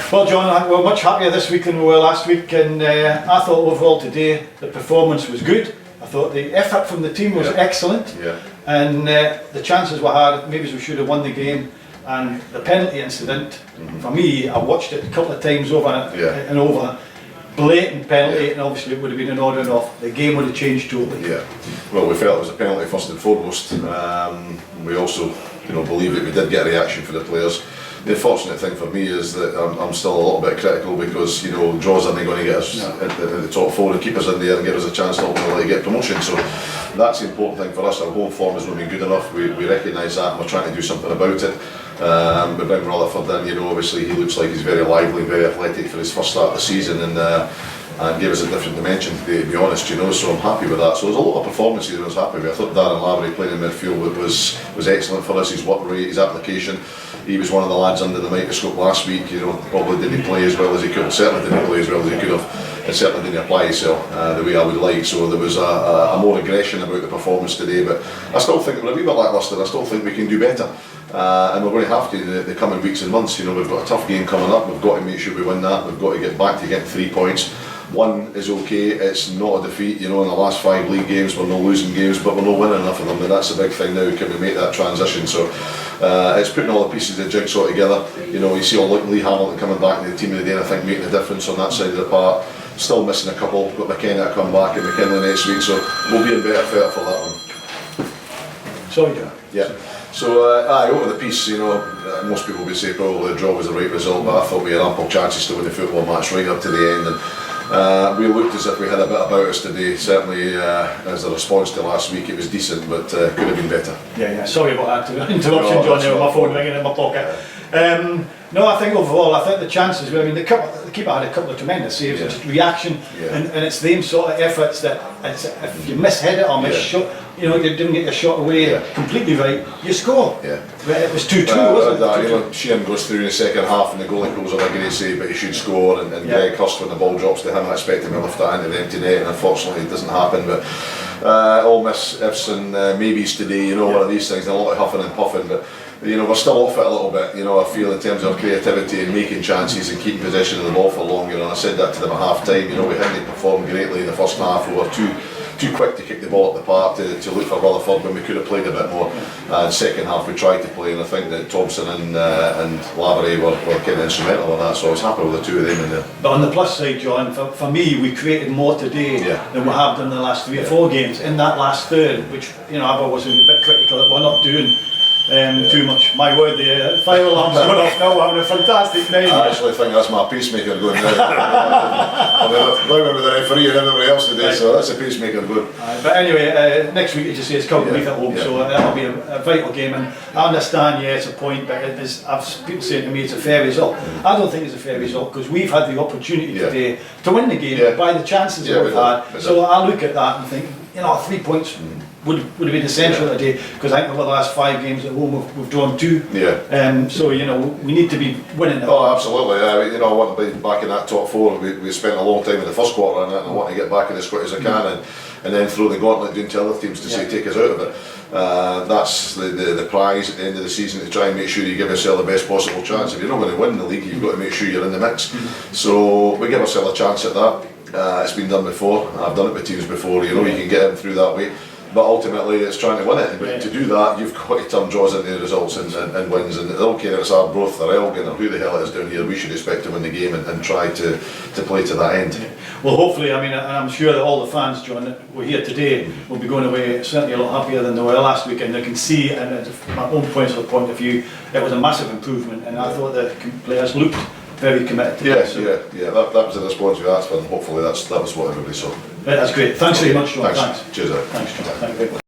Well, John, we're much happier this week than we were last week, and I thought overall today the performance was good. I thought the effort from the team was excellent, and the chances we had, maybe we should have won the game. And the penalty incident, for me, I watched it a couple of times over and over. Blatant penalty, and obviously it would have been an on and off. The game would have changed totally. Yeah. Well, we felt it was a penalty first and foremost. We also, believe that we did get a reaction for the players. The unfortunate thing for me is that I'm still a little bit critical because draws aren't going to get us in the top four and keep us in there and give us a chance to ultimately get promotion. So that's the important thing for us. Our home form has not been good enough. We recognise that and we're trying to do something about it. We bring Rutherford in. Obviously he looks like he's very lively, very athletic for his first start of the season, and gave us a different dimension, to be honest, so I'm happy with that. So there's a lot of performances I was happy with. I thought Darren Lavery playing in midfield was excellent for us. His work rate, his application. He was one of the lads under the microscope last week. Probably didn't play as well as he could. Certainly didn't play as well as he could have, and certainly didn't apply himself the way I would like. So there was a more aggression about the performance today. But I still think we're a wee bit lacklustre. I still think we can do better. And we're going to have to in the coming weeks and months. We've got a tough game coming up. We've got to make sure we win that. We've got to get back to getting 3 points. One is okay, it's not a defeat. In the last 5 league games we're not losing games, but we're not winning enough of them, and that's the big thing now. Can we make that transition? So it's putting all the pieces of the jigsaw together. You see all Lee Hamilton coming back in the team of the day, and I think making a difference on that side of the park. Still missing a couple. Got McKenna to come back and McKinley next week, so we'll be in better fare for that one. Sorry, John. Yeah. So over the piece, most people would say probably the draw was the right result, but I thought we had ample chances to win the football match right up to the end, and we looked as if we had a bit about us today. Certainly as a response to last week it was decent, but could have been better. Yeah, sorry about that interruption, John, there with my phone ringing in my pocket. No, I think overall, the chances, the keeper had a couple of tremendous saves, just reaction, and it's them sort of efforts that if you mishead it or miss shot, you didn't get your shot away completely right, you score. Yeah. It was 2-2, wasn't it? Sheehan goes through in the second half and the goalie goes on a great save, but he should score, and Greg Hurst, when the ball drops to him, I expect him to lift that into the empty net, and unfortunately it doesn't happen. But all miss ifs and maybes today, one of these things, and a lot of huffing and puffing, but we're still off it a little bit, I feel, in terms of creativity and making chances and keeping possession of the ball for long, and I said that to them at half time. We hadn't performed greatly in the first half. We were too quick to kick the ball at the park to look for Rutherford when we could have played a bit more. And second half we tried to play, and I think that Thompson and Lavery were kind of instrumental in that, so I was happy with the two of them in there. But on the plus side, John, for me, we created more today than we have done in the last 3 or 4 games in that last third, which I was a bit critical that we're not doing too much. My word, the fire alarm's going off now. We're having a fantastic night. I actually think that's my pacemaker going there. I remember the referee and everybody else today, so that's a pacemaker going. But anyway, next week, as you say, it's Coughlin at home, so that'll be a vital game. And I understand, it's a point, but people saying to me it's a fair result. I don't think it's a fair result because we've had the opportunity today to win the game by the chances that we've had. So I look at that and think, 3 points would have been essential today, because I think over the last 5 games at home we've drawn 2. So we need to be winning. Oh, absolutely. I want to be back in that top 4. We spent a long time in the first quarter on it, and I want to get back in as quick as I can, and then throw the gauntlet down to other teams to say take us out of it. That's the prize at the end of the season, to try and make sure you give yourself the best possible chance. If you're not going to win the league, you've got to make sure you're in the mix. So we give ourselves a chance at that. It's been done before. I've done it with teams before. You can get them through that way. But ultimately it's trying to win it. But to do that, you've got to turn draws into results and wins. And I don't care if it's Arbroath or Elgin or who the hell it is down here, we should expect to win the game and try to play to that end. Well, hopefully, I'm sure that all the fans, John, that were here today will be going away certainly a lot happier than they were last week, and they can see, and from my own point of view, it was a massive improvement, and I thought the players looked very committed to that was the response we asked for, and hopefully that was what everybody saw. That's great. Thanks very much, John. Thanks. Cheers. Thanks, John. Thank you.